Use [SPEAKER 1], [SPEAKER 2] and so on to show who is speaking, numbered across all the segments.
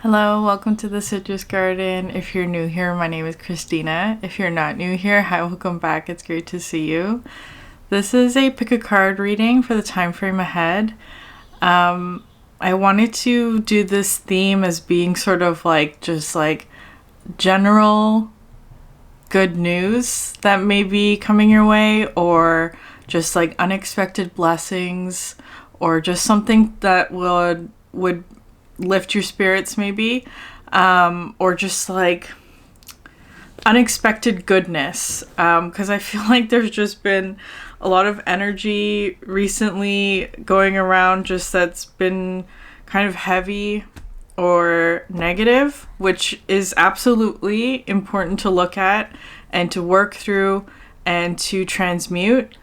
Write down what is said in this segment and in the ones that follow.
[SPEAKER 1] Hello, welcome to the Citrus Garden. If you're new here, my name is Christina. If you're not new here, hi, welcome back. It's great to see you. This is a pick a card reading for the time frame ahead. I wanted to do this theme as being sort of like just like general good news that may be coming your way, or just like unexpected blessings, or just something that would lift your spirits maybe, or just like unexpected goodness, because I feel like there's just been a lot of energy recently going around just that's been kind of heavy or negative, which is absolutely important to look at and to work through and to transmute.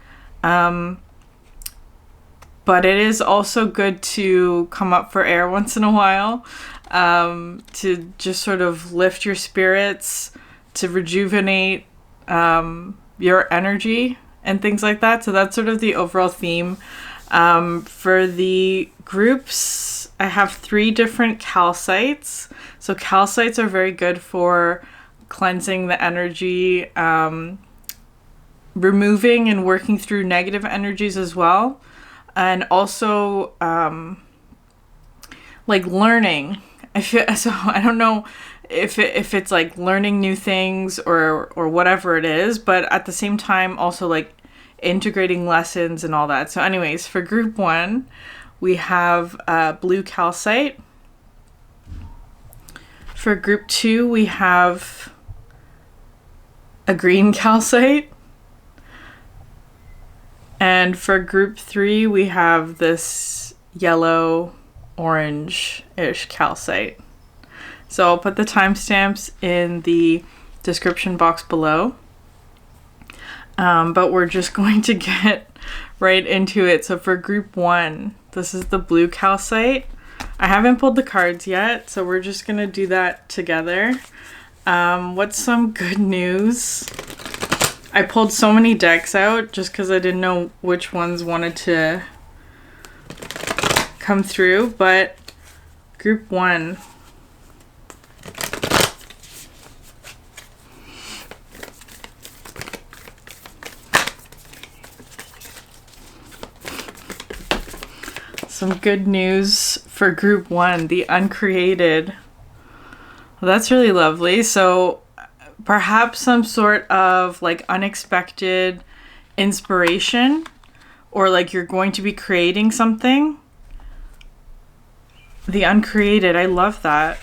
[SPEAKER 1] But it is also good to come up for air once in a while, to just sort of lift your spirits, to rejuvenate your energy and things like that. So that's sort of the overall theme. For the groups, I have 3 different calcites. So calcites are very good for cleansing the energy, removing and working through negative energies as well. And also, like learning. I feel so. I don't know if it's like learning new things or whatever it is, but at the same time, also like integrating lessons and all that. So, anyways, for group 1, we have blue calcite. For group 2, we have a green calcite. And for group 3, we have this yellow orange-ish calcite. So I'll put the timestamps in the description box below. But we're just going to get right into it. So for group 1, this is the blue calcite. I haven't pulled the cards yet, so we're just going to do that together. What's some good news? I pulled so many decks out just because I didn't know which ones wanted to come through, but group 1. Some good news for group 1, the uncreated. Well, that's really lovely. So perhaps some sort of like unexpected inspiration, or like you're going to be creating something. The uncreated, I love that.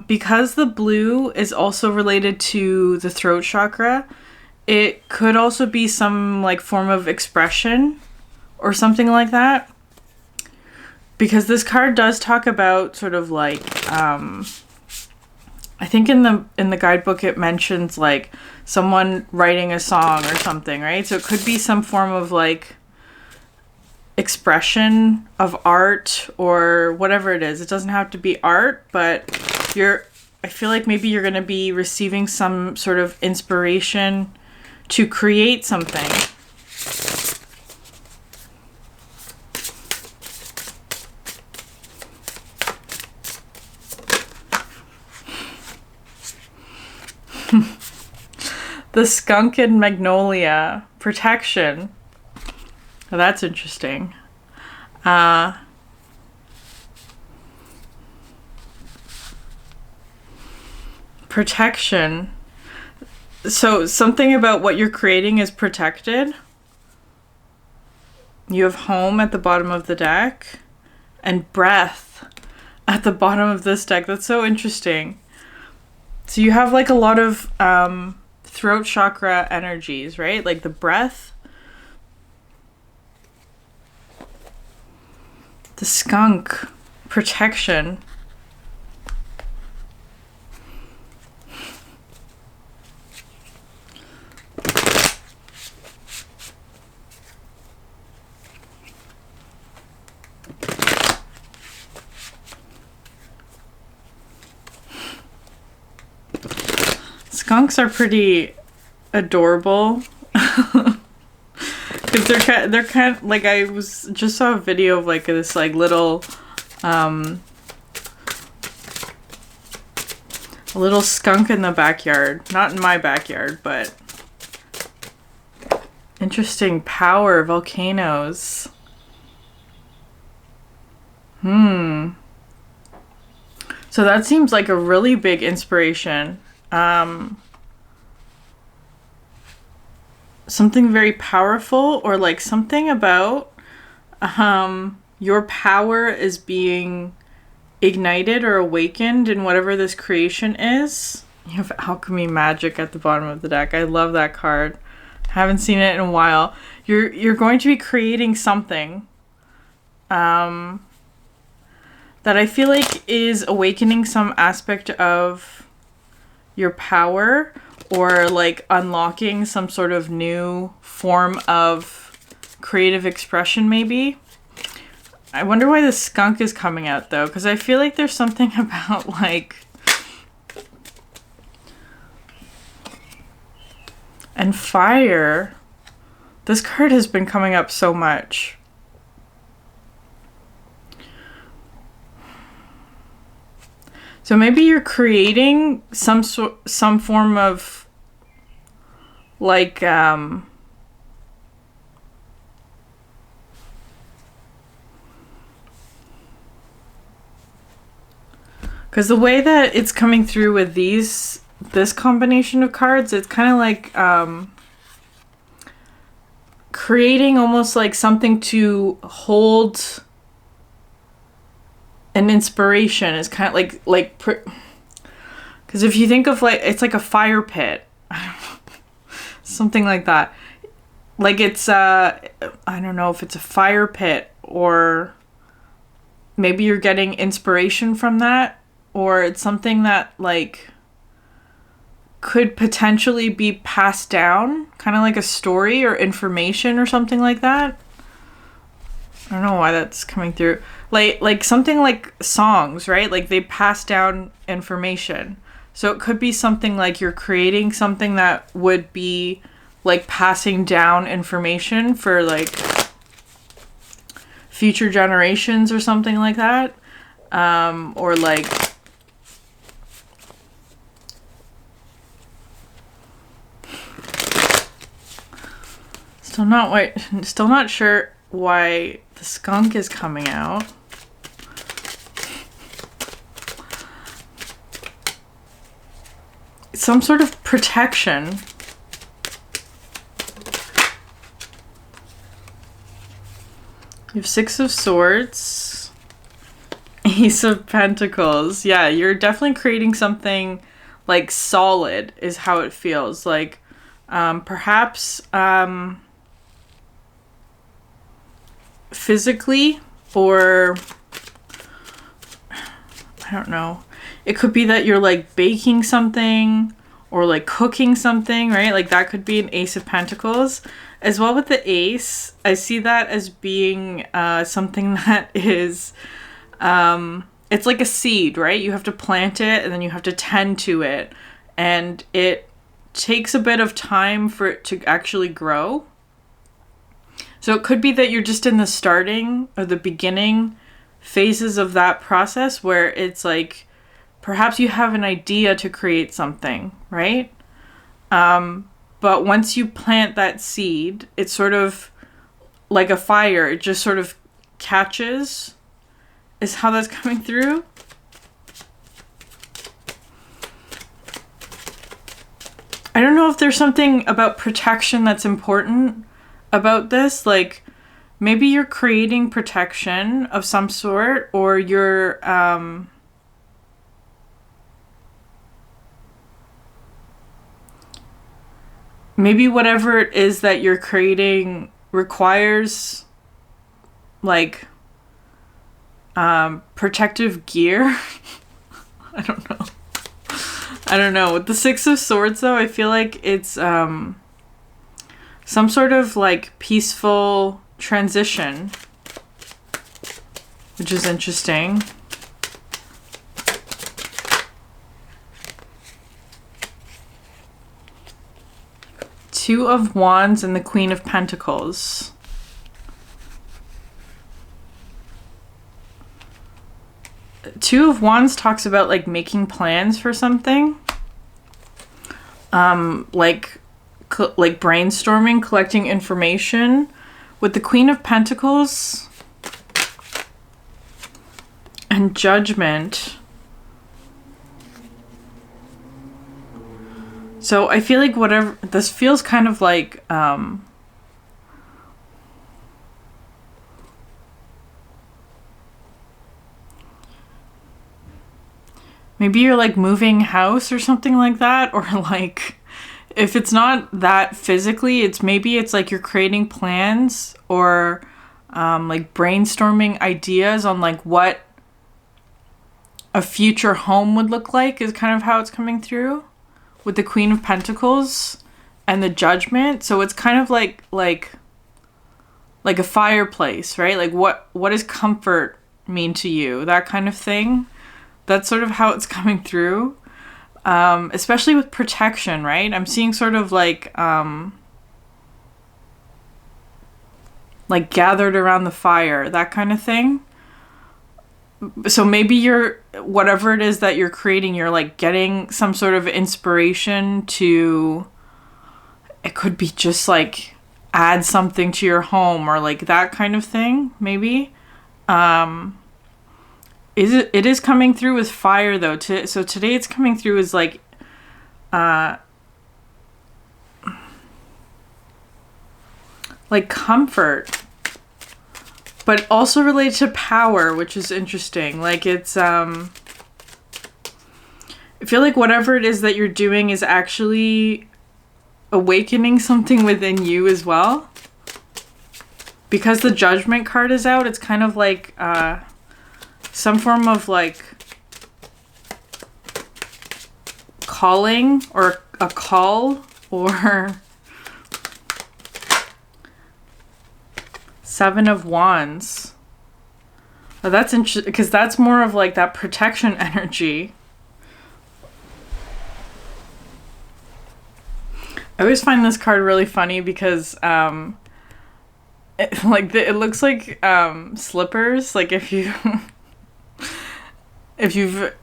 [SPEAKER 1] Because the blue is also related to the throat chakra, it could also be some like form of expression or something like that. Because this card does talk about sort of like, I think in the guidebook it mentions like someone writing a song or something, right? So it could be some form of like expression of art or whatever it is. It doesn't have to be art, but I feel like maybe you're going to be receiving some sort of inspiration to create something. The skunk and magnolia, protection. Oh, that's interesting. Protection. So something about what you're creating is protected. You have home at the bottom of the deck and breath at the bottom of this deck. That's so interesting. So you have like a lot of throat chakra energies, right? Like the breath, the skunk, protection. Skunks are pretty adorable. Because they're kind of like, I just saw a video of like this like little A little skunk in the backyard. Not in my backyard, but interesting. Power, volcanoes. So that seems like a really big inspiration. Something very powerful, or like something about your power is being ignited or awakened in whatever this creation is. You have alchemy magic at the bottom of the deck. I love that card. Haven't seen it in a while. You're going to be creating something that I feel like is awakening some aspect of your power, or like unlocking some sort of new form of creative expression maybe. I wonder why the skunk is coming out though, because I feel like there's something about like... And fire. This card has been coming up so much. So maybe you're creating some form of like because the way that it's coming through with this combination of cards, it's kind of like creating almost like something to hold an inspiration. Is kind of like because if you think of like, it's like a fire pit. Something like that. Like it's I don't know if it's a fire pit, or maybe you're getting inspiration from that, or it's something that like could potentially be passed down, kind of like a story or information or something like that. I don't know why that's coming through. Like something like songs, right? Like they pass down information. So it could be something like you're creating something that would be like passing down information for like future generations or something like that. Or like still not sure why the skunk is coming out. Some sort of protection. You have Six of Swords, Ace of Pentacles. Yeah, you're definitely creating something like solid is how it feels. Like perhaps physically, or I don't know. It could be that you're like baking something or like cooking something, right? Like that could be an Ace of Pentacles. As well with the Ace, I see that as being something that is, it's like a seed, right? You have to plant it and then you have to tend to it. And it takes a bit of time for it to actually grow. So it could be that you're just in the starting or the beginning phases of that process, where it's like, perhaps you have an idea to create something, right? But once you plant that seed, it's sort of like a fire. It just sort of catches, is how that's coming through. I don't know if there's something about protection that's important about this. Like maybe you're creating protection of some sort, or you're maybe whatever it is that you're creating requires like protective gear. I don't know. With the Six of Swords though, I feel like it's some sort of like peaceful transition, which is interesting. Two of Wands and the Queen of Pentacles. Two of Wands talks about like making plans for something. Like brainstorming, collecting information. With the Queen of Pentacles and Judgment. So I feel like whatever, this feels kind of like, maybe you're like moving house or something like that, or like, if it's not that physically, it's like you're creating plans or like brainstorming ideas on like what a future home would look like is kind of how it's coming through with the Queen of Pentacles and the Judgment. So it's kind of like a fireplace, right? Like what does comfort mean to you? That kind of thing. That's sort of how it's coming through. Especially with protection, right? I'm seeing sort of like gathered around the fire, that kind of thing. So maybe whatever it is that you're creating, you're like getting some sort of inspiration to, it could be just like add something to your home or like that kind of thing, maybe. It is coming through with fire though. So today it's coming through as like comfort, but also related to power, which is interesting. Like it's I feel like whatever it is that you're doing is actually awakening something within you as well. Because the Judgment card is out, it's kind of like some form of like calling or a call or Seven of Wands. Oh, that's interesting because that's more of like that protection energy. I always find this card really funny because it looks like slippers. Like if you've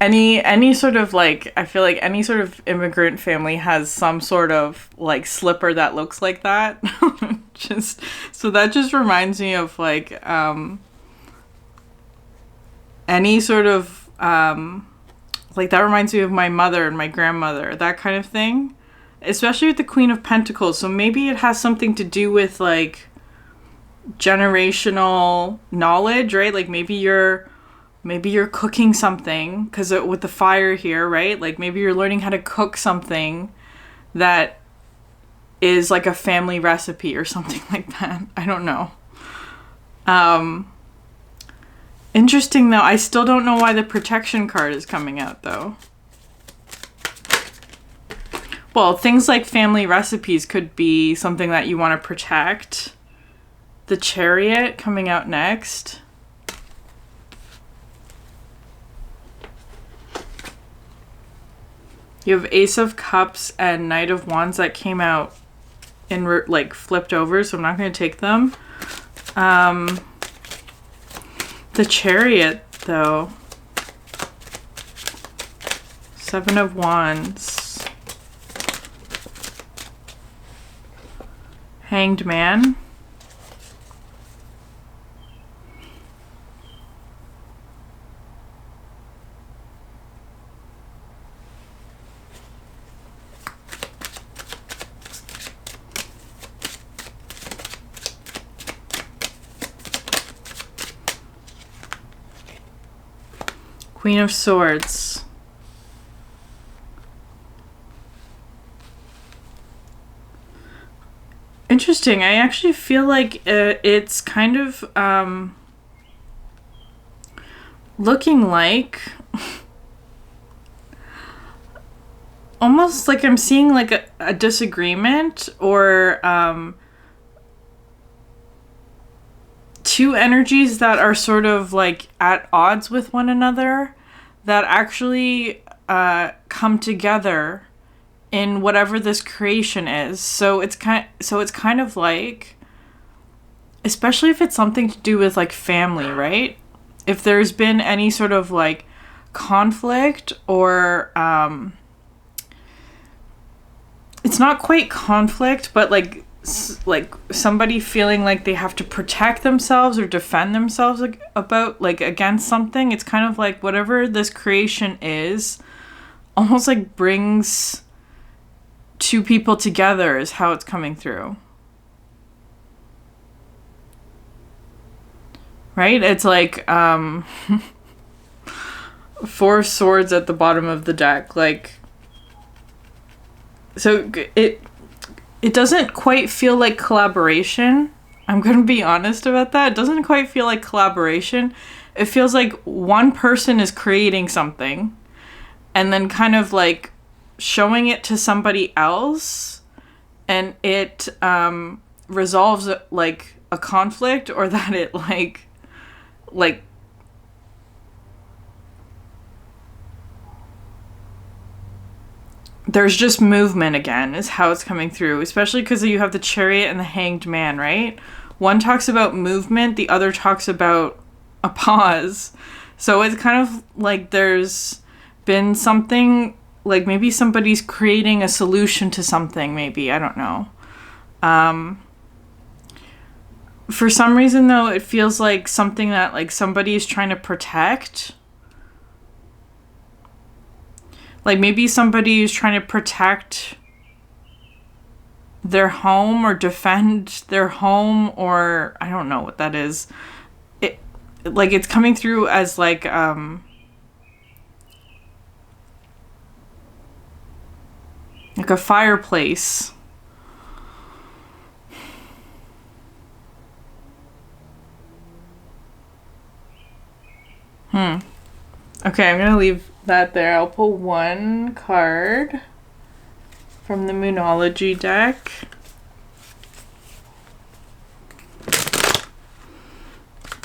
[SPEAKER 1] any sort of like, I feel like any sort of immigrant family has some sort of like slipper that looks like that. So that just reminds me of like any sort of like that reminds me of my mother and my grandmother, that kind of thing. Especially with the Queen of Pentacles. So maybe it has something to do with like generational knowledge, right? Like maybe you're cooking something because with the fire here, right? Like maybe you're learning how to cook something that is like a family recipe or something like that. I don't know. Interesting though. I still don't know why the protection card is coming out though. Well, things like family recipes could be something that you want to protect. The Chariot coming out next. You have Ace of Cups and Knight of Wands that came out in like flipped over, so I'm not going to take them. The Chariot, though. Seven of Wands. Hanged Man. Queen of Swords. Interesting. I actually feel like it's kind of looking like almost like I'm seeing like a disagreement or two energies that are sort of like at odds with one another that actually come together in whatever this creation is. So it's kind of like, especially if it's something to do with like family, right? if there's been any sort of like conflict or it's not quite conflict, but like somebody feeling like they have to protect themselves or defend themselves against something. It's kind of like whatever this creation is almost like brings two people together is how it's coming through. Right? It's like 4 swords at the bottom of the deck. Like, so it doesn't quite feel like collaboration. I'm going to be honest about that. It doesn't quite feel like collaboration. It feels like one person is creating something and then kind of like showing it to somebody else, and it resolves like a conflict, or that it like there's just movement again is how it's coming through, especially because you have the Chariot and the Hanged Man, right? One talks about movement, the other talks about a pause. So it's kind of like there's been something, like maybe somebody's creating a solution to something, maybe, I don't know. For some reason though, it feels like something that like somebody is trying to protect. Like maybe somebody is trying to protect their home or defend their home, or I don't know what that is. It like it's coming through as like a fireplace. Okay, I'm gonna leave that there. I'll pull one card from the Moonology deck.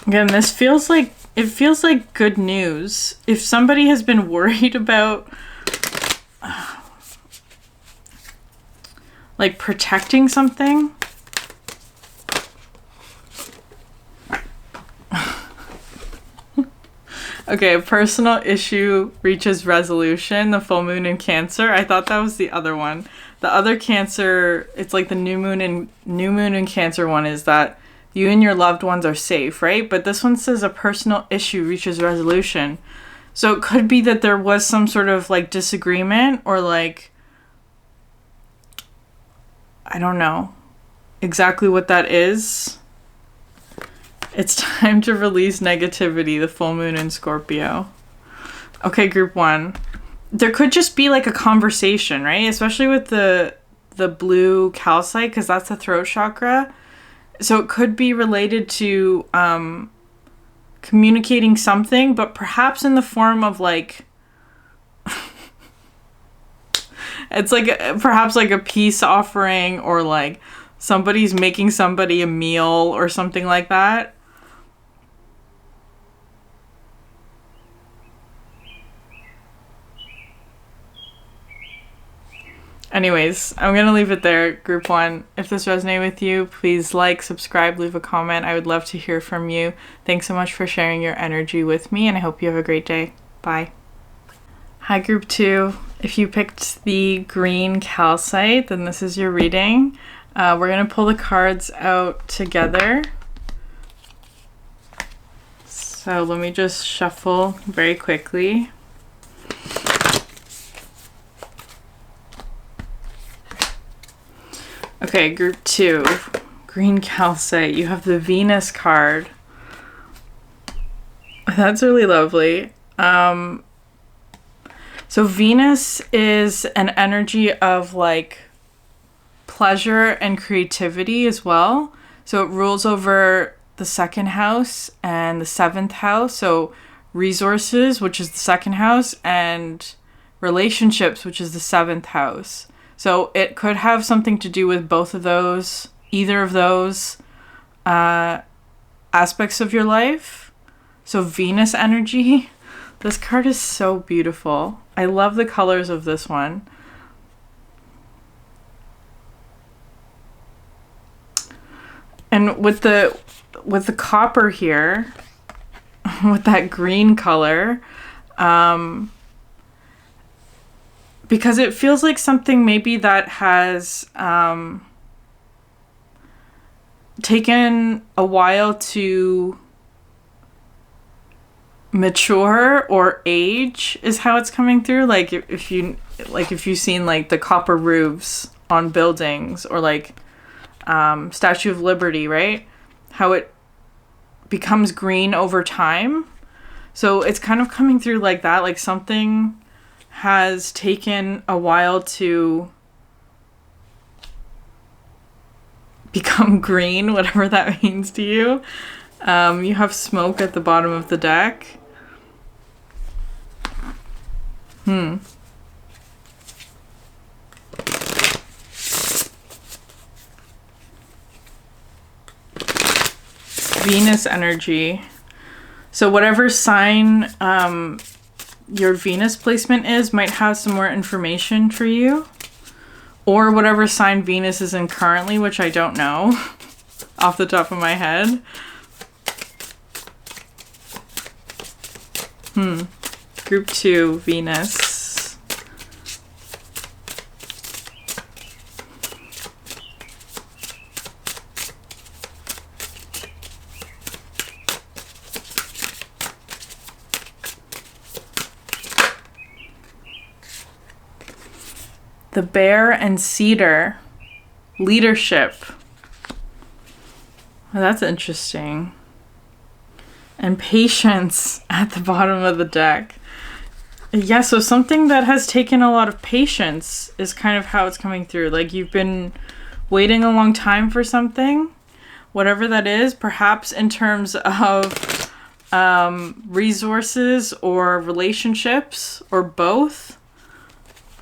[SPEAKER 1] Again, this feels like good news. If somebody has been worried about like protecting something. Okay, a personal issue reaches resolution, the full moon in Cancer. I thought that was the other one. The other Cancer, it's like the new moon in Cancer one is that you and your loved ones are safe, right? But this one says a personal issue reaches resolution. So it could be that there was some sort of like disagreement, or like, I don't know exactly what that is. It's time to release negativity, the full moon in Scorpio. Okay, group 1. There could just be like a conversation, right? Especially with the blue calcite, because that's the throat chakra. So it could be related to communicating something, but perhaps in the form of like it's like perhaps like a peace offering, or like somebody's making somebody a meal or something like that. Anyways, I'm going to leave it there, group 1. If this resonated with you, please like, subscribe, leave a comment. I would love to hear from you. Thanks so much for sharing your energy with me, and I hope you have a great day. Bye. Hi, group 2. If you picked the green calcite, then this is your reading. We're going to pull the cards out together. So let me just shuffle very quickly. Okay, group 2, green calcite. You have the Venus card. That's really lovely. So Venus is an energy of like pleasure and creativity as well. So it rules over the 2nd house and the 7th house. So resources, which is the 2nd house, and relationships, which is the 7th house. So it could have something to do with both of those, either of those aspects of your life. So Venus energy. This card is so beautiful. I love the colors of this one. And with the copper here, with that green color. Because it feels like something maybe that has taken a while to mature or age is how it's coming through. Like if you've seen like the copper roofs on buildings, or like Statue of Liberty, right? How it becomes green over time. So it's kind of coming through like that, like something has taken a while to become green, whatever that means to you. You have smoke at the bottom of the deck. Venus energy. So whatever sign your Venus placement is might have some more information for you. Or whatever sign Venus is in currently, which I don't know off the top of my head. Group 2, Venus. The Bear and Cedar. Leadership. Well, that's interesting. And Patience at the bottom of the deck. Yeah, so something that has taken a lot of patience is kind of how it's coming through. Like you've been waiting a long time for something, whatever that is, perhaps in terms of resources or relationships or both.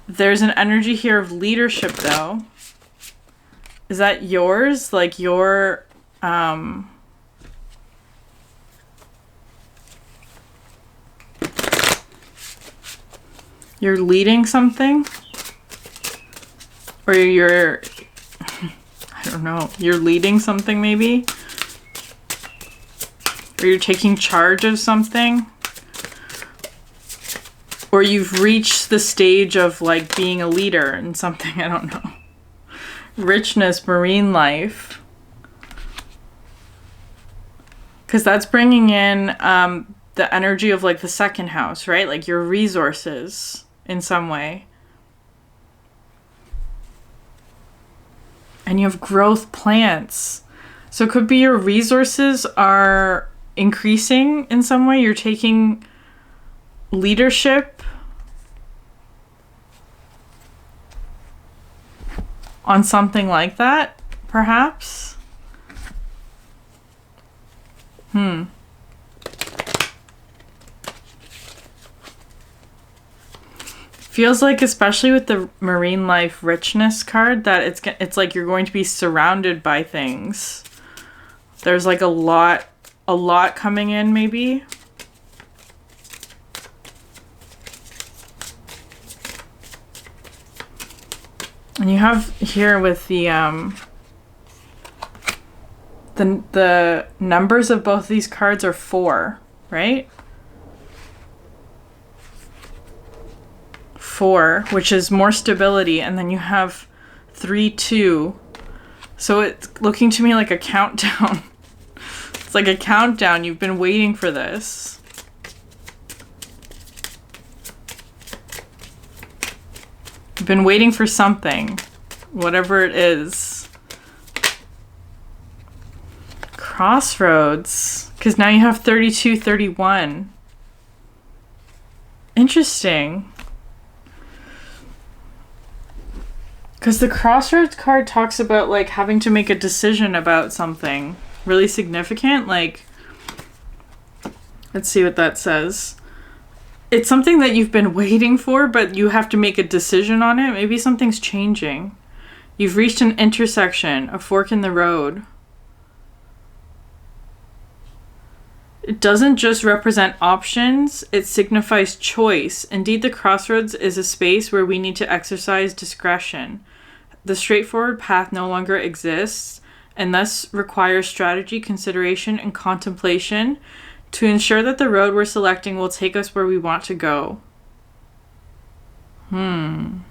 [SPEAKER 1] There's an energy here of leadership, though. Is that yours? Like your you're leading something? Or you're I don't know. You're leading something maybe? Or you're taking charge of something? Or you've reached the stage of like being a leader in something, I don't know. Richness, marine life. Because that's bringing in the energy of like the second house, right? Like your resources in some way. And you have growth plants. So it could be your resources are increasing in some way. You're taking leadership on something like that, perhaps. Feels like, especially with the marine life richness card, that it's like you're going to be surrounded by things. There's like a lot coming in, maybe. And you have here with the numbers of both these cards are 4, right? 4, which is more stability, and then you have 3, 2. So it's looking to me like a countdown. It's like a countdown. You've been waiting for this. You've been waiting for something, whatever it is. Crossroads, because now you have 32, 31. Interesting. Because the Crossroads card talks about like having to make a decision about something really significant. Like, let's see what that says. It's something that you've been waiting for, but you have to make a decision on it. Maybe something's changing. You've reached an intersection, a fork in the road. It doesn't just represent options, it signifies choice. Indeed, the crossroads is a space where we need to exercise discretion. The straightforward path no longer exists, and thus requires strategy, consideration, and contemplation. To ensure that the road we're selecting will take us where we want to go. In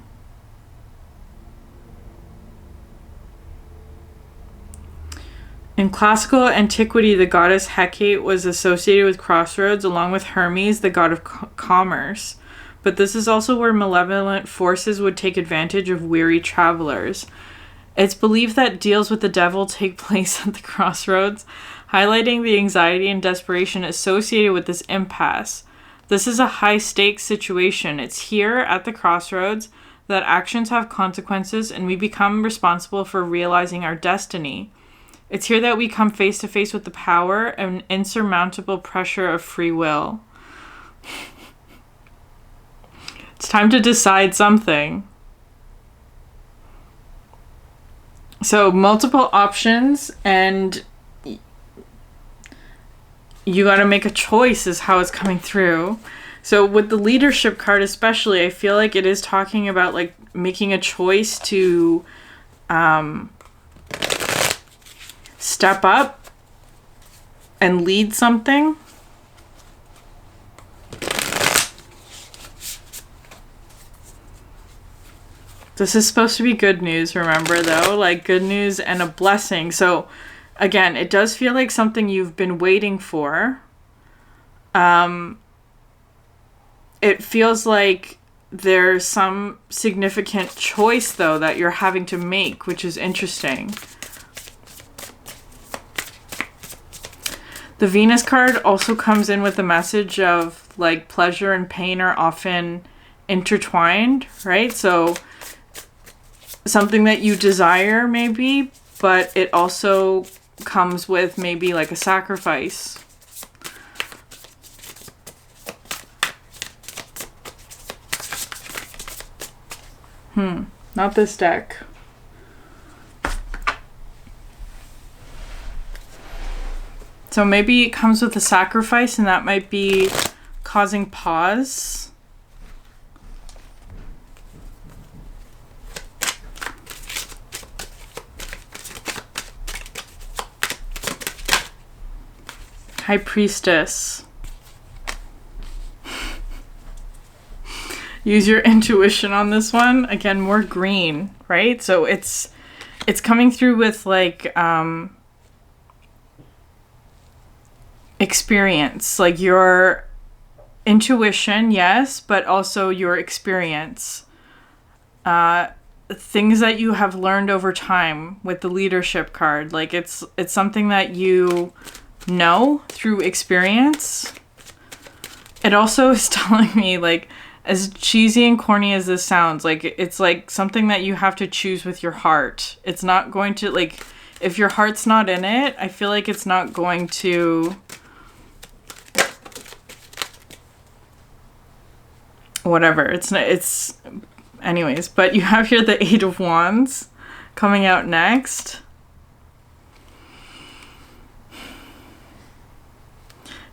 [SPEAKER 1] classical antiquity, the goddess Hecate was associated with crossroads, along with Hermes, the god of commerce. But this is also where malevolent forces would take advantage of weary travelers. It's believed that deals with the devil take place at the crossroads, highlighting the anxiety and desperation associated with this impasse. This is a high-stakes situation. It's here at the crossroads that actions have consequences and we become responsible for realizing our destiny. It's here that we come face to face with the power and insurmountable pressure of free will. It's time to decide something. So multiple options, and you got to make a choice is how it's coming through. So with the leadership card especially, I feel like it is talking about like making a choice to step up and lead something. This is supposed to be good news, remember, though? Like, good news and a blessing. So, again, it does feel like something you've been waiting for. It feels like there's some significant choice, though, that you're having to make, which is interesting. The Venus card also comes in with the message of, like, pleasure and pain are often intertwined, right? So something that you desire, maybe, but it also comes with maybe like a sacrifice. Not this deck. So maybe it comes with a sacrifice, and that might be causing pause. High Priestess. Use your intuition on this one. Again, more green, right? So it's coming through with like experience, like your intuition, yes, but also your experience. Things that you have learned over time with the leadership card. Like it's something that you know through experience. It also is telling me, like, as cheesy and corny as this sounds, like it's like something that you have to choose with your heart. It's not going to, like, if your heart's not in it, I feel like it's not going to whatever. It's not, it's anyways, but you have here the Eight of Wands coming out next.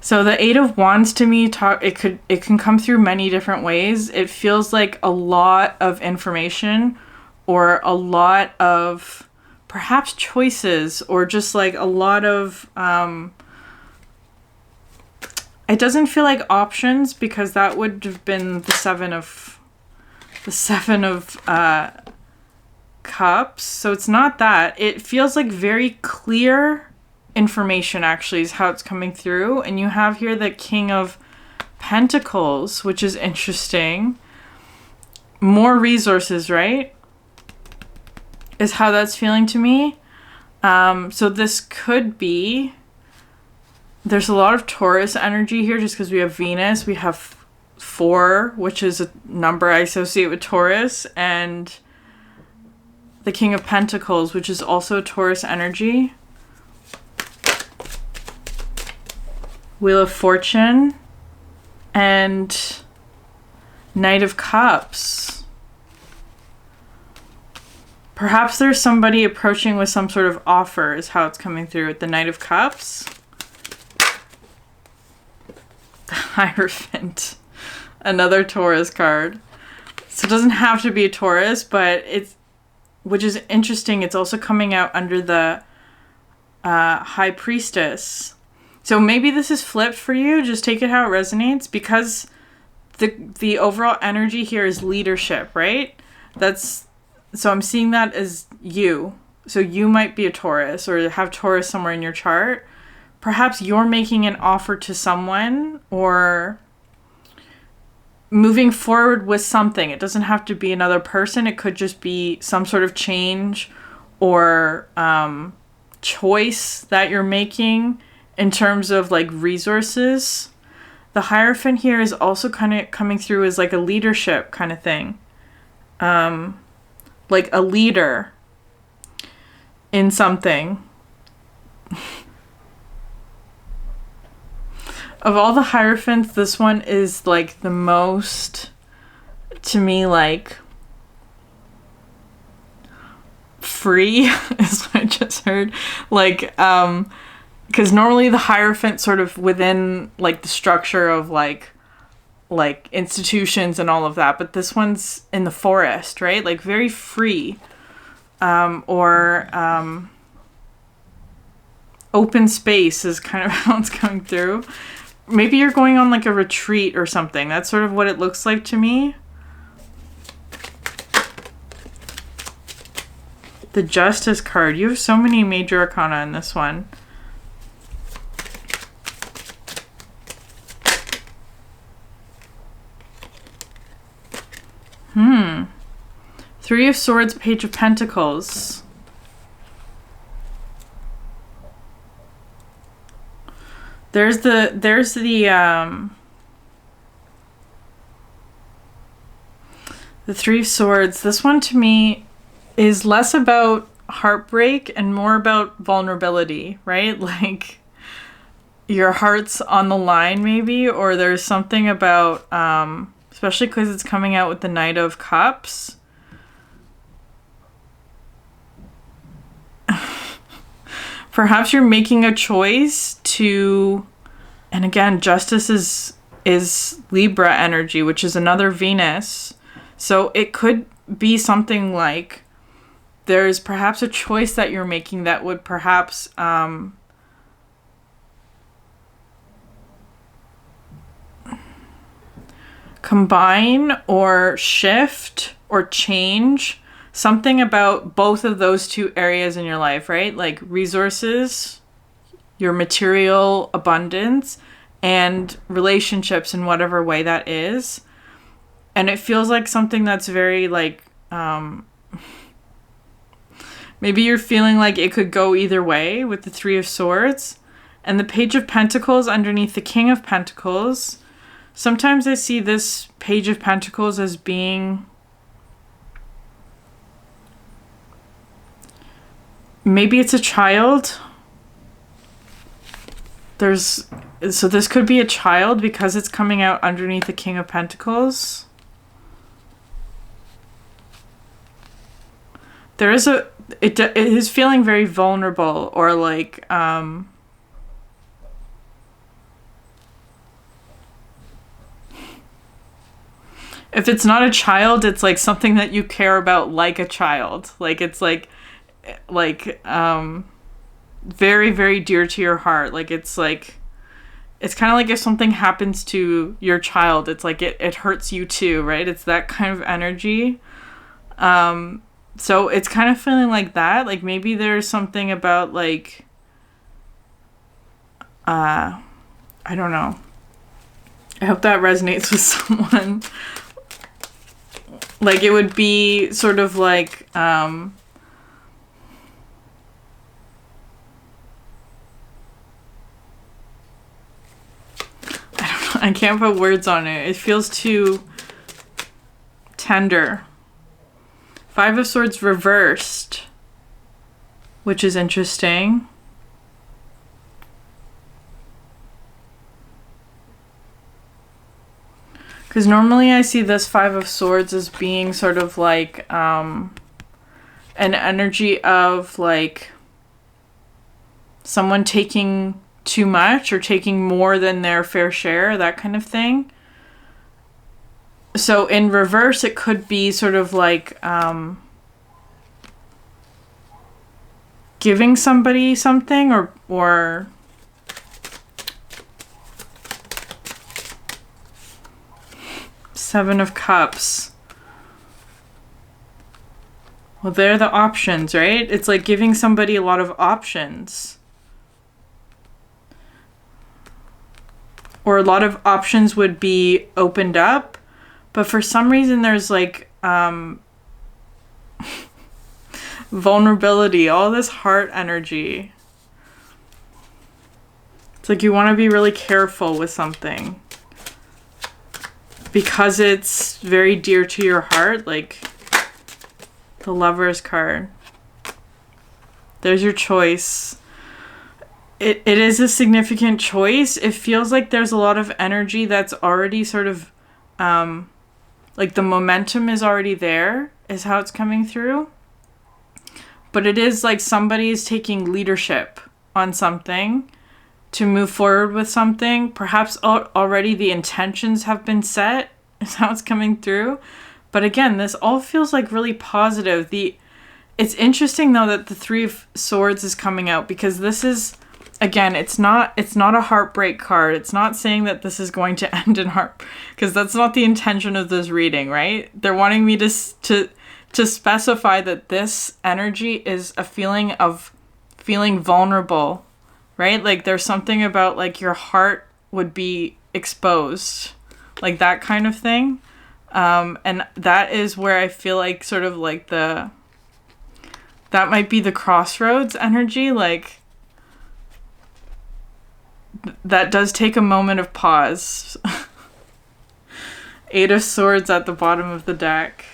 [SPEAKER 1] So the Eight of Wands to me, it can come through many different ways. It feels like a lot of information or a lot of perhaps choices or just like a lot of, it doesn't feel like options because that would have been the Seven of Cups. So it's not that. It feels like very clear information actually is how it's coming through. And you have here the King of Pentacles, which is interesting. More resources, right? Is how that's feeling to me. So this could be, there's a lot of Taurus energy here just because we have Venus. We have 4, which is a number I associate with Taurus, and the King of Pentacles, which is also Taurus energy. Wheel of Fortune and Knight of Cups. Perhaps there's somebody approaching with some sort of offer is how it's coming through with the Knight of Cups. The Hierophant. Another Taurus card. So it doesn't have to be a Taurus, but it's, which is interesting, it's also coming out under the High Priestess. So maybe this is flipped for you. Just take it how it resonates, because the overall energy here is leadership, right? So I'm seeing that as you. So you might be a Taurus or have Taurus somewhere in your chart. Perhaps you're making an offer to someone or moving forward with something. It doesn't have to be another person. It could just be some sort of change or choice that you're making in terms of like resources. The Hierophant here is also kind of coming through as like a leadership kind of thing. Like a leader in something. Of all the Hierophants, this one is like the most, to me, like free is what I just heard. Like, because normally the Hierophant sort of within like the structure of like institutions and all of that, but this one's in the forest, right? Like very free, or open space is kind of how it's coming through. Maybe you're going on like a retreat or something. That's sort of what it looks like to me. The Justice card. You have so many major arcana in this one. Three of Swords, Page of Pentacles. There's the Three of Swords. This one to me is less about heartbreak and more about vulnerability, right? Like your heart's on the line maybe, or there's something about, especially because it's coming out with the Knight of Cups. Perhaps you're making a choice to, and again, Justice is Libra energy, which is another Venus. So it could be something like there's perhaps a choice that you're making that would perhaps combine or shift or change something about both of those two areas in your life, right? Like resources, your material abundance, and relationships in whatever way that is. And it feels like something that's very like, maybe you're feeling like it could go either way with the Three of Swords. And the Page of Pentacles underneath the King of Pentacles. Sometimes I see this Page of Pentacles as being maybe it's a child. So this could be a child because it's coming out underneath the King of Pentacles. There is it is feeling very vulnerable, or like if it's not a child, it's like something that you care about like a child. Like it's like very, very dear to your heart. Like it's kind of like if something happens to your child, it's like it hurts you too, right? It's that kind of energy. So it's kind of feeling like that. Like maybe there's something about like, I don't know. I hope that resonates with someone. Like it would be sort of like, I can't put words on it. It feels too tender. Five of Swords reversed, which is interesting. Because normally I see this Five of Swords as being sort of like an energy of like someone taking too much or taking more than their fair share, that kind of thing. So in reverse, it could be sort of like giving somebody something or Seven of Cups. Well, they're the options, right? It's like giving somebody a lot of options. Or a lot of options would be opened up. But for some reason, there's like vulnerability, all this heart energy. It's like you want to be really careful with something. Because it's very dear to your heart, like the Lover's card. There's your choice. It is a significant choice. It feels like there's a lot of energy that's already sort of, like the momentum is already there, is how it's coming through. But it is like somebody is taking leadership on something to move forward with something. Perhaps already the intentions have been set, is how it's coming through. But again, this all feels like really positive. It's interesting though that the Three of Swords is coming out, because this is, again, it's not a heartbreak card. It's not saying that this is going to end in heart, because that's not the intention of this reading, right? They're wanting me to specify that this energy is a feeling of feeling vulnerable, right? Like there's something about like your heart would be exposed, like that kind of thing. And that is where I feel like sort of like that might be the crossroads energy. Like that does take a moment of pause. Eight of Swords at the bottom of the deck.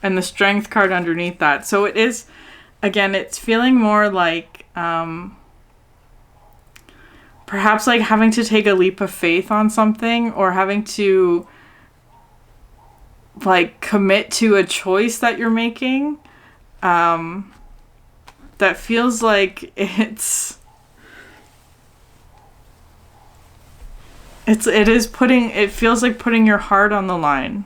[SPEAKER 1] And the Strength card underneath that. So it is, again, it's feeling more like perhaps like having to take a leap of faith on something, or having to like commit to a choice that you're making. That feels like it feels like putting your heart on the line.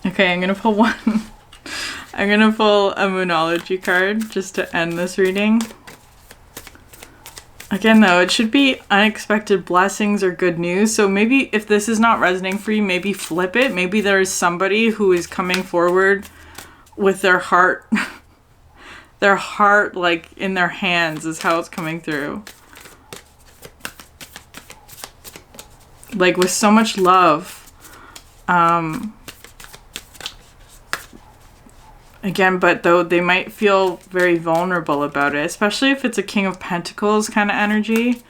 [SPEAKER 1] Okay, I'm gonna pull one. I'm gonna pull a Moonology card just to end this reading. Again though, it should be unexpected blessings or good news. So maybe if this is not resonating for you, maybe flip it. Maybe there is somebody who is coming forward with their heart, their heart like in their hands is how it's coming through. Like with so much love. Again, but though they might feel very vulnerable about it, especially if it's a King of Pentacles kind of energy.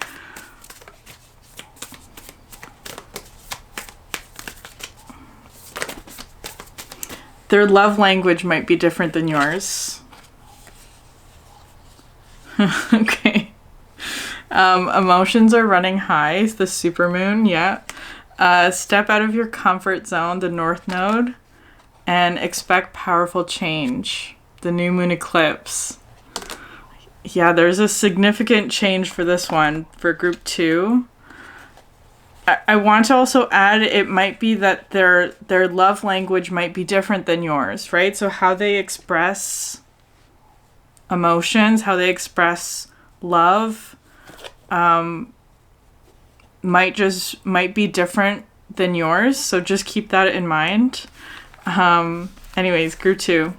[SPEAKER 1] Their love language might be different than yours. Okay. Emotions are running high. The supermoon, yeah. Step out of your comfort zone, the North Node. And expect powerful change. The new moon eclipse. Yeah, there's a significant change for this one, for group 2. I want to also add, it might be that their love language might be different than yours, right? So how they express emotions, how they express love, might be different than yours. So just keep that in mind. Anyways, group 2.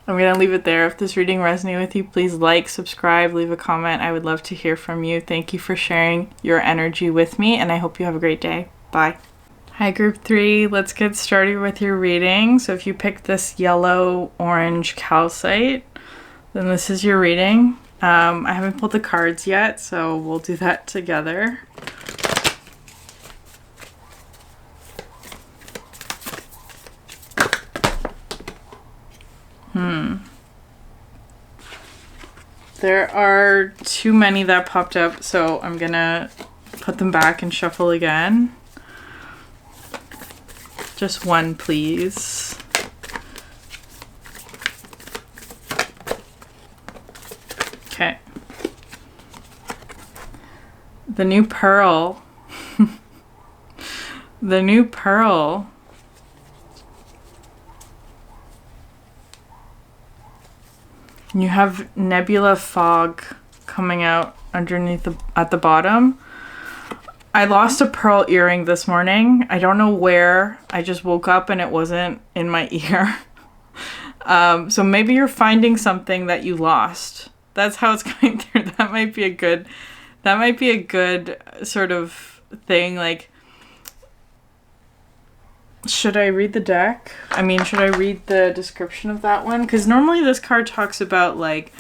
[SPEAKER 1] I'm going to leave it there. If this reading resonated with you, please like, subscribe, leave a comment. I would love to hear from you. Thank you for sharing your energy with me, and I hope you have a great day. Bye. Hi, group 3. Let's get started with your reading. So if you picked this yellow-orange calcite, then this is your reading. I haven't pulled the cards yet, so we'll do that together. There are too many that popped up, so I'm gonna put them back and shuffle again. Just one, please. Okay. The new pearl. The new pearl. You have Nebula Fog coming out underneath at the bottom. I lost a pearl earring this morning. I don't know where. I just woke up and it wasn't in my ear. So maybe you're finding something that you lost. That's how it's coming through. That might be a good sort of thing. Like, should I read the deck? I mean, should I read the description of that one? Because normally this card talks about like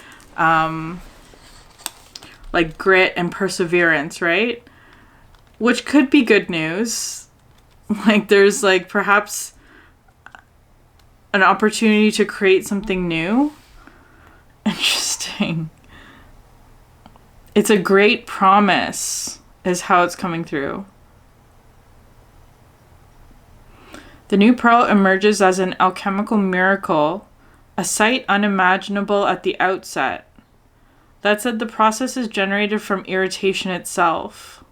[SPEAKER 1] grit and perseverance, right? Which could be good news. Like there's like perhaps an opportunity to create something new. Interesting. It's a great promise is how it's coming through. The new pearl emerges as an alchemical miracle, a sight unimaginable at the outset. That said, the process is generated from irritation itself.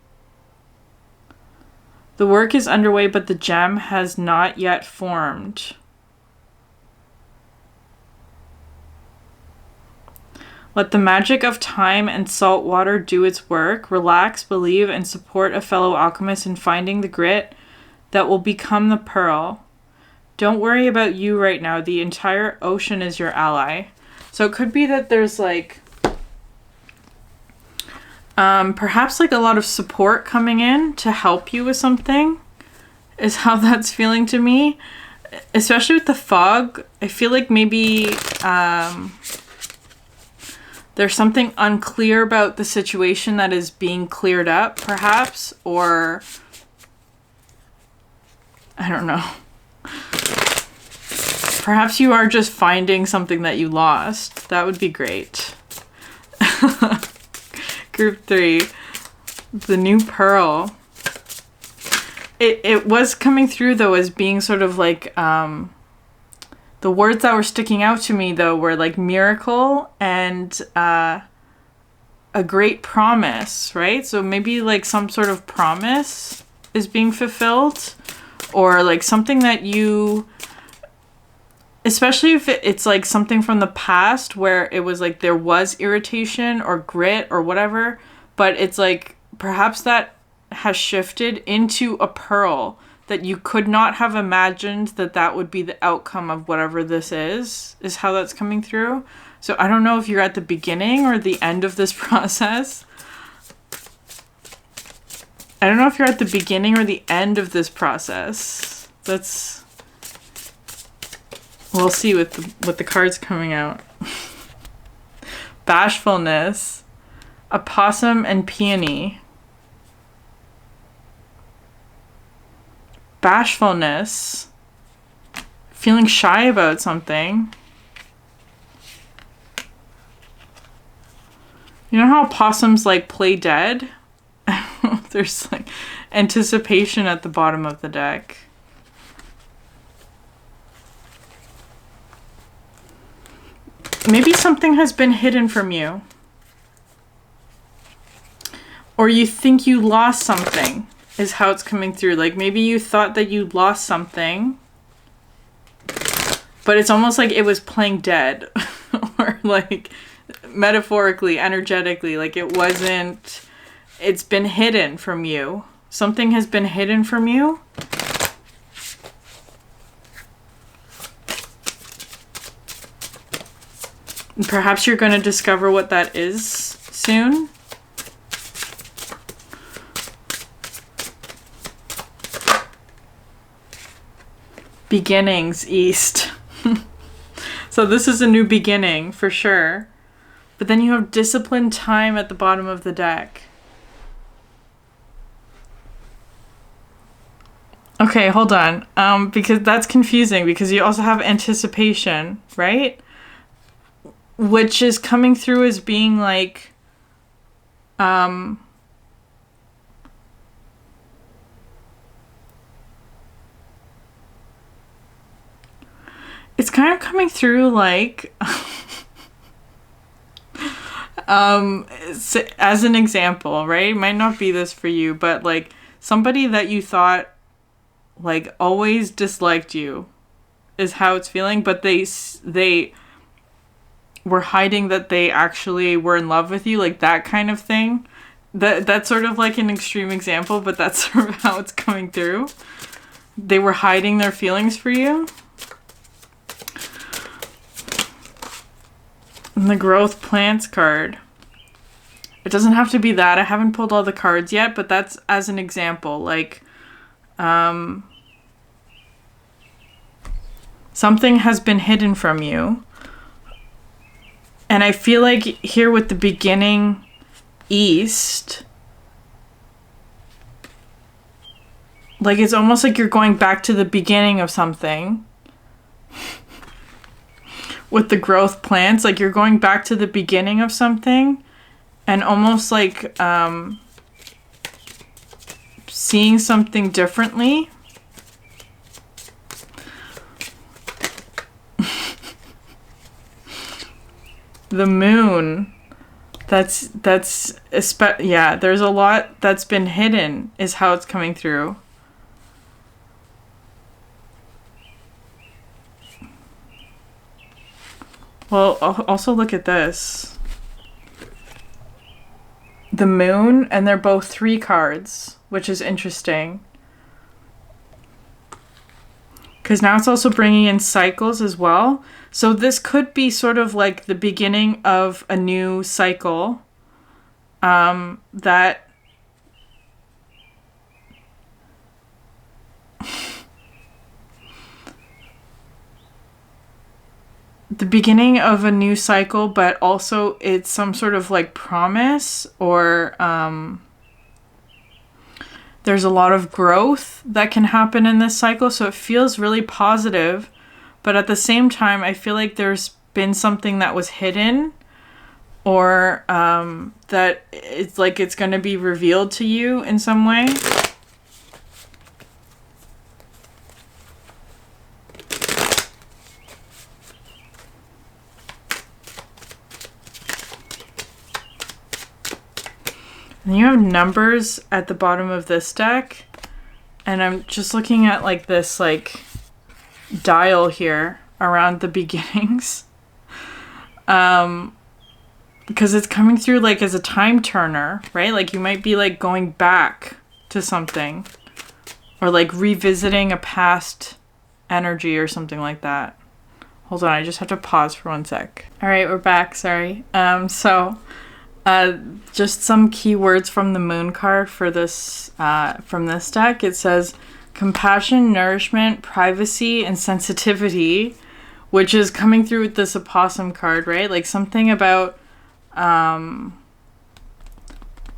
[SPEAKER 1] The work is underway, but the gem has not yet formed. Let the magic of time and salt water do its work. Relax, believe, and support a fellow alchemist in finding the grit that will become the pearl. Don't worry about you right now. The entire ocean is your ally. So it could be that there's like perhaps like a lot of support coming in to help you with something is how that's feeling to me. Especially with the fog, I feel like maybe there's something unclear about the situation that is being cleared up, perhaps, or I don't know. Perhaps you are just finding something that you lost. That would be great. Group 3, the new pearl. It was coming through though as being sort of like the words that were sticking out to me though were like miracle and a great promise, right? So maybe like some sort of promise is being fulfilled, or like something that you, especially if it's like something from the past where it was like there was irritation or grit or whatever, but it's like perhaps that has shifted into a pearl that you could not have imagined that would be the outcome of whatever this is how that's coming through. So I don't know if you're at the beginning or the end of this process. I don't know if you're at the beginning or the end of this process. We'll see with the cards coming out. Bashfulness, a possum and peony. Bashfulness, feeling shy about something. You know how possums like play dead? There's like anticipation at the bottom of the deck. Maybe something has been hidden from you. Or you think you lost something is how it's coming through. Like maybe you thought that you lost something, but it's almost like it was playing dead. Or like metaphorically, energetically, like it wasn't, it's been hidden from you. Something has been hidden from you. And perhaps you're going to discover what that is soon. Beginnings, East. So this is a new beginning for sure. But then you have disciplined time at the bottom of the deck. Okay, hold on. Because that's confusing because you also have anticipation, right? Which is coming through as being like it's kind of coming through like as an example, right? It might not be this for you, but like somebody that you thought like always disliked you is how it's feeling, but they were hiding that they actually were in love with you, like that kind of thing. That's sort of like an extreme example, but that's sort of how it's coming through. They were hiding their feelings for you. And the growth plants card. It doesn't have to be that. I haven't pulled all the cards yet, but that's as an example. Like, something has been hidden from you. And I feel like here with the beginning east, like it's almost like you're going back to the beginning of something. With the growth plants, like you're going back to the beginning of something and almost like seeing something differently. The moon, yeah, there's a lot that's been hidden is how it's coming through. Well, also look at this. The moon, and they're both 3 cards, which is interesting. Because now it's also bringing in cycles as well. So this could be sort of like the beginning of a new cycle. That the beginning of a new cycle, but also it's some sort of like promise, or there's a lot of growth that can happen in this cycle. So it feels really positive, but at the same time, I feel like there's been something that was hidden, or that it's like it's going to be revealed to you in some way. And you have numbers at the bottom of this deck. And I'm just looking at like this like dial here around the beginnings. Because it's coming through like as a time turner, right? Like you might be like going back to something, or like revisiting a past energy or something like that. Hold on, I just have to pause for 1 sec. All right, we're back. Sorry. Just some keywords from the moon card for this, from this deck. It says compassion, nourishment, privacy, and sensitivity, which is coming through with this opossum card, right? Like something about,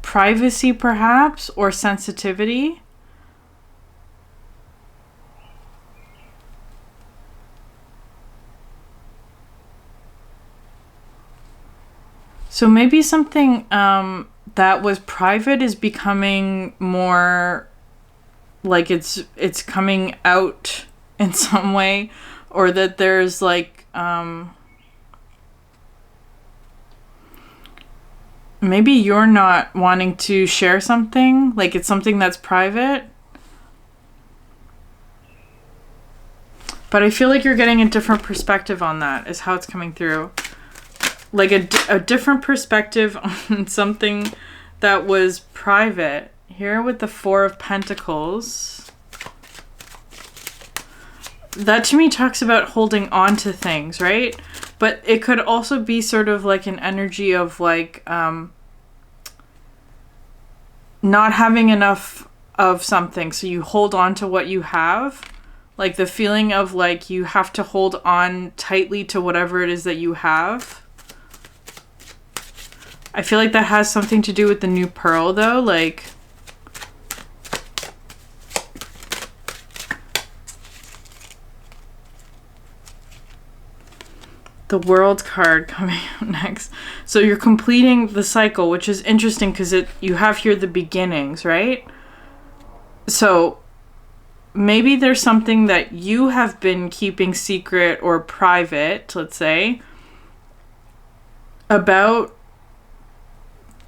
[SPEAKER 1] privacy perhaps, or sensitivity. So maybe something that was private is becoming more like it's coming out in some way, or that there's like maybe you're not wanting to share something, like it's something that's private. But I feel like you're getting a different perspective on that, is how it's coming through. Like a different perspective on something that was private. Here with the 4 of Pentacles. That to me talks about holding on to things, right? But it could also be sort of like an energy of like not having enough of something. So you hold on to what you have. Like the feeling of like you have to hold on tightly to whatever it is that you have. I feel like that has something to do with the new pearl though, like the World card coming up next. So you're completing the cycle, which is interesting because you have here the beginnings, right? So maybe there's something that you have been keeping secret or private, let's say, about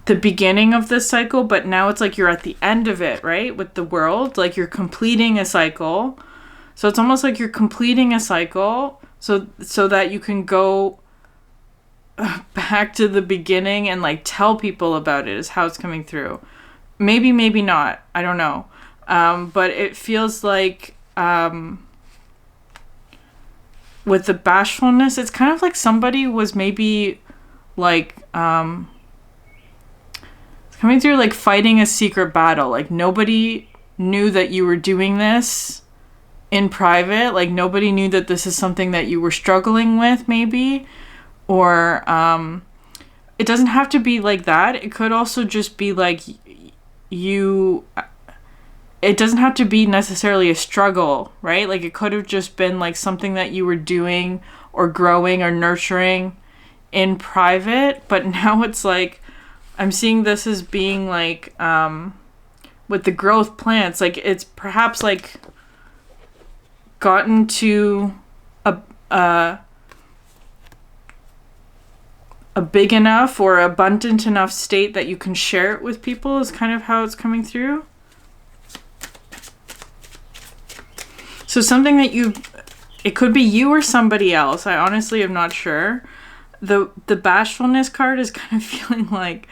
[SPEAKER 1] the beginning of this cycle, but now it's like you're at the end of it, right? With the World, like you're completing a cycle. So it's almost like you're completing a cycle so that you can go back to the beginning and like tell people about it is how it's coming through. Maybe not. I don't know. But it feels like with the bashfulness, it's kind of like somebody was maybe like coming through like fighting a secret battle. Like nobody knew that you were doing this in private. Like nobody knew that this is something that you were struggling with, maybe. Or it doesn't have to be like that. It could also just be like it doesn't have to be necessarily a struggle, right? Like it could have just been like something that you were doing or growing or nurturing in private. But now it's like, I'm seeing this as being like, with the growth plants, like it's perhaps like gotten to a big enough or abundant enough state that you can share it with people is kind of how it's coming through. So something that it could be you or somebody else. I honestly am not sure. The bashfulness card is kind of feeling like,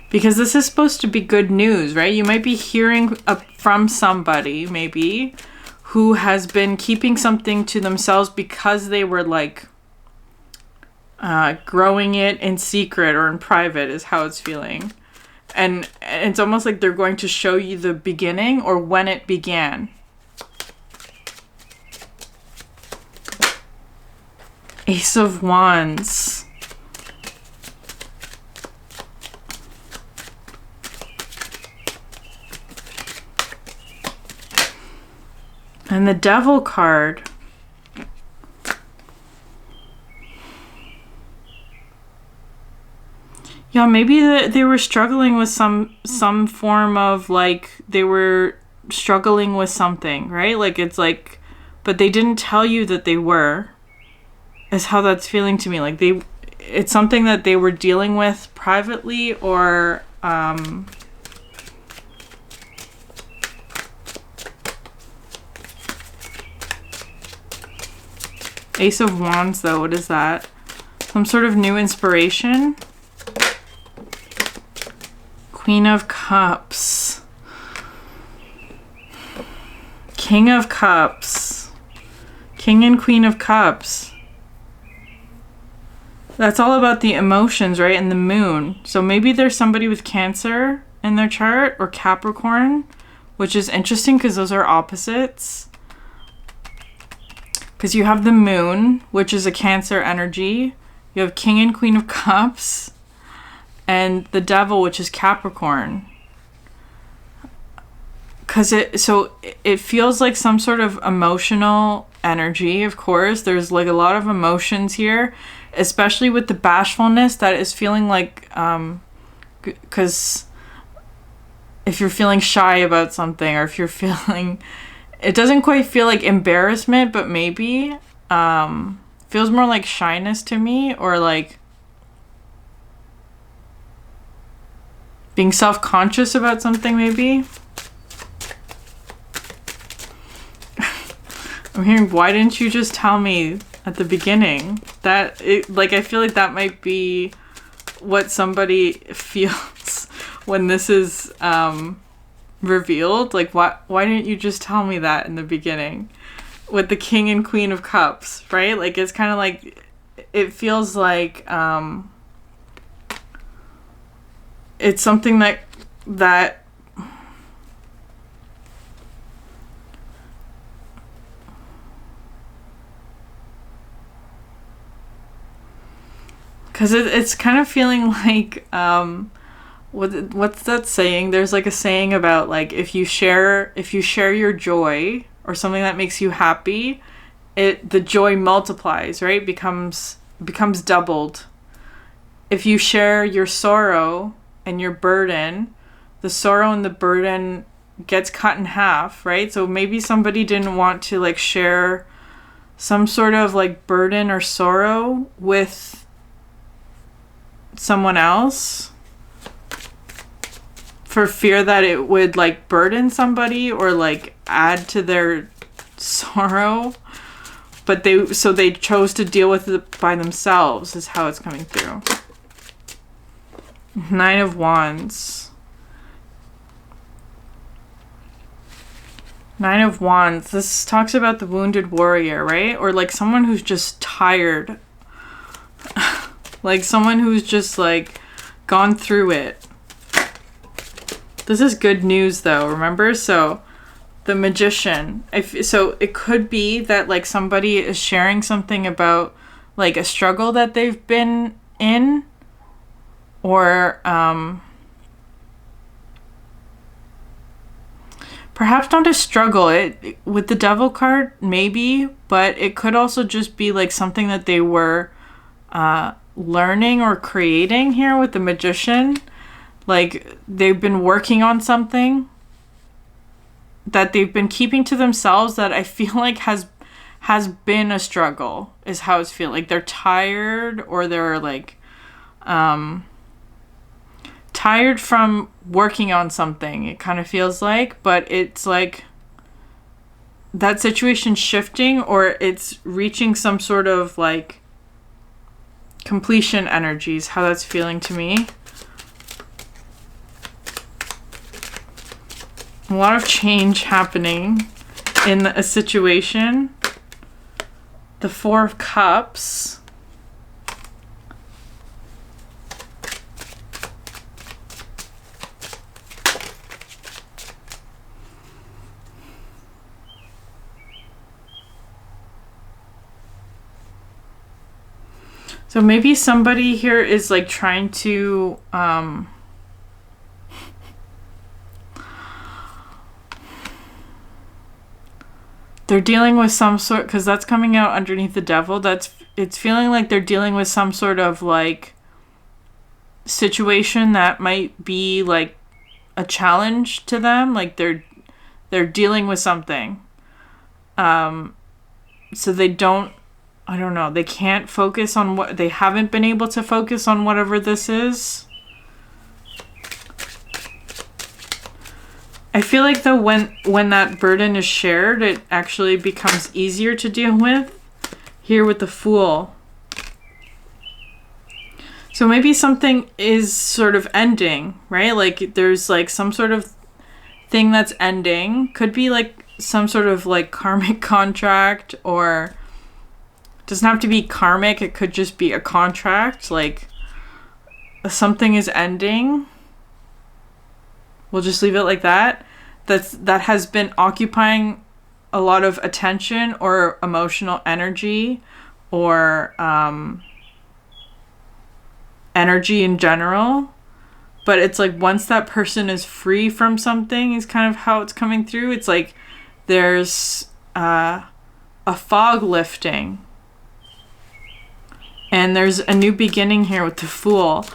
[SPEAKER 1] because this is supposed to be good news, right? You might be hearing from somebody, maybe, who has been keeping something to themselves because they were like growing it in secret or in private is how it's feeling. And it's almost like they're going to show you the beginning or when it began. Ace of Wands. And the Devil card. Yeah, maybe they were struggling with some form of like, they were struggling with something, right? Like it's like, but they didn't tell you that they were, is how that's feeling to me. Like it's something that they were dealing with privately or, Ace of Wands though, what is that? Some sort of new inspiration? Queen of Cups. King of Cups. King and Queen of Cups. That's all about the emotions, right? And the moon. So maybe there's somebody with Cancer in their chart or Capricorn, which is interesting because those are opposites. Because you have the moon, which is a Cancer energy. You have King and Queen of Cups. And the Devil, which is Capricorn. Because it feels like some sort of emotional energy, of course. There's like a lot of emotions here, especially with the bashfulness that is feeling like, because if you're feeling shy about something or if you're feeling, it doesn't quite feel like embarrassment, but maybe feels more like shyness to me, or like being self-conscious about something, maybe. I'm hearing, why didn't you just tell me at the beginning? I feel like that might be what somebody feels when this is revealed. Like, why didn't you just tell me that in the beginning? With the King and Queen of Cups, right? Like, it's kind of like, it feels like, it's something that because it's kind of feeling like what's that saying? There's like a saying about like if you share your joy or something that makes you happy, the joy multiplies, right? Becomes doubled. If you share your sorrow and your burden, the sorrow and the burden gets cut in half, right? So maybe somebody didn't want to like share some sort of like burden or sorrow with someone else for fear that it would like burden somebody or like add to their sorrow, but they chose to deal with it by themselves is how it's coming through. 9 of Wands. 9 of Wands. This talks about the wounded warrior, right? Or like someone who's just tired. Like someone who's just like gone through it. This is good news though, remember? So the Magician. So it could be that like somebody is sharing something about like a struggle that they've been in, or perhaps not a struggle. It with the Devil card, maybe, but it could also just be like something that they were learning or creating here with the Magician. Like they've been working on something that they've been keeping to themselves that I feel like has been a struggle, is how it's feeling. Like they're tired, or they're like tired from working on something, it kind of feels like, but it's like that situation shifting, or it's reaching some sort of like completion energies, how that's feeling to me. A lot of change happening in a situation. The 4 of Cups. So maybe somebody here is like trying to they're dealing with some sort, because that's coming out underneath the Devil. It's feeling like they're dealing with some sort of like situation that might be like a challenge to them. Like they're dealing with something. So they don't, I don't know, they can't focus on what, they haven't been able to focus on whatever this is. I feel like though when that burden is shared, it actually becomes easier to deal with. Here with the Fool. So maybe something is sort of ending, right? Like there's like some sort of thing that's ending. Could be like some sort of like karmic contract, or doesn't have to be karmic. It could just be a contract. Like something is ending. We'll just leave it like that. That has been occupying a lot of attention or emotional energy, or energy in general. But it's like once that person is free from something is kind of how it's coming through. It's like there's a fog lifting. And there's a new beginning here with the Fool.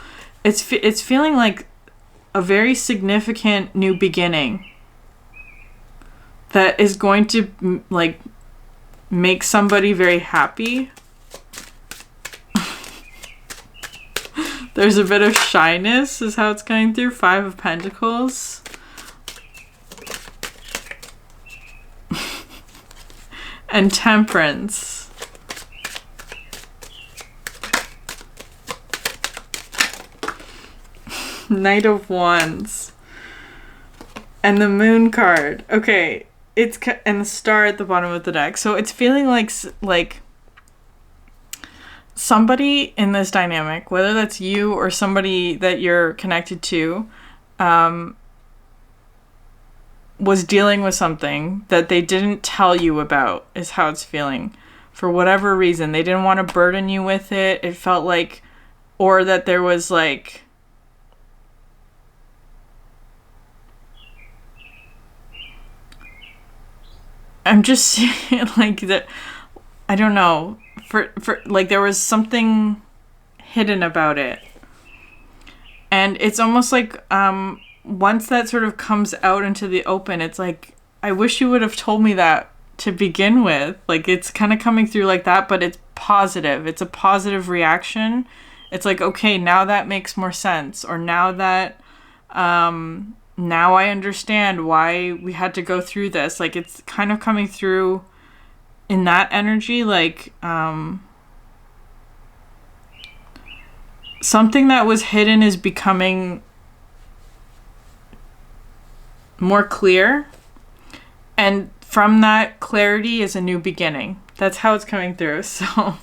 [SPEAKER 1] It's feeling like a very significant new beginning that is going to like make somebody very happy. There's a bit of shyness is how it's coming through. 5 of Pentacles. And Temperance. Knight of Wands. And the Moon card. Okay, and the Star at the bottom of the deck. So it's feeling like somebody in this dynamic, whether that's you or somebody that you're connected to, was dealing with something that they didn't tell you about, is how it's feeling. For whatever reason, they didn't want to burden you with it. It felt like, or that there was like, I'm just saying like that, I don't know, for like there was something hidden about it. And it's almost like once that sort of comes out into the open, it's like, I wish you would have told me that to begin with. Like it's kind of coming through like that, but it's positive. It's a positive reaction. It's like, okay, now that makes more sense. Or now that now I understand why we had to go through this. Like it's kind of coming through in that energy, like, something that was hidden is becoming more clear. And from that clarity is a new beginning. That's how it's coming through. So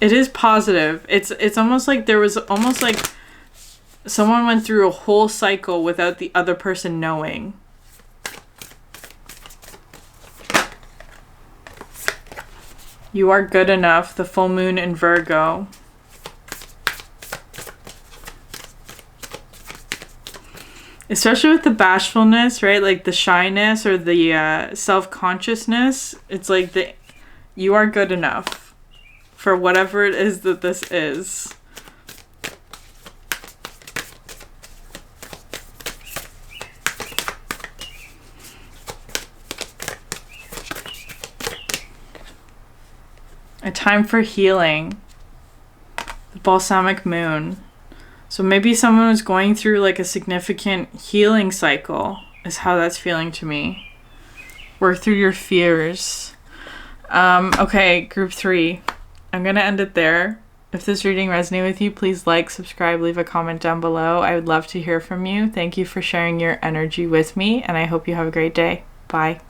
[SPEAKER 1] it is positive. It's almost like there was almost like someone went through a whole cycle without the other person knowing. You are good enough. The full moon in Virgo. Especially with the bashfulness, right? Like the shyness or the self-consciousness. It's like you are good enough for whatever it is that this is. A time for healing. The balsamic moon. So maybe someone was going through like a significant healing cycle is how that's feeling to me. Work through your fears. Okay, group 3. I'm going to end it there. If this reading resonated with you, please like, subscribe, leave a comment down below. I would love to hear from you. Thank you for sharing your energy with me, and I hope you have a great day. Bye.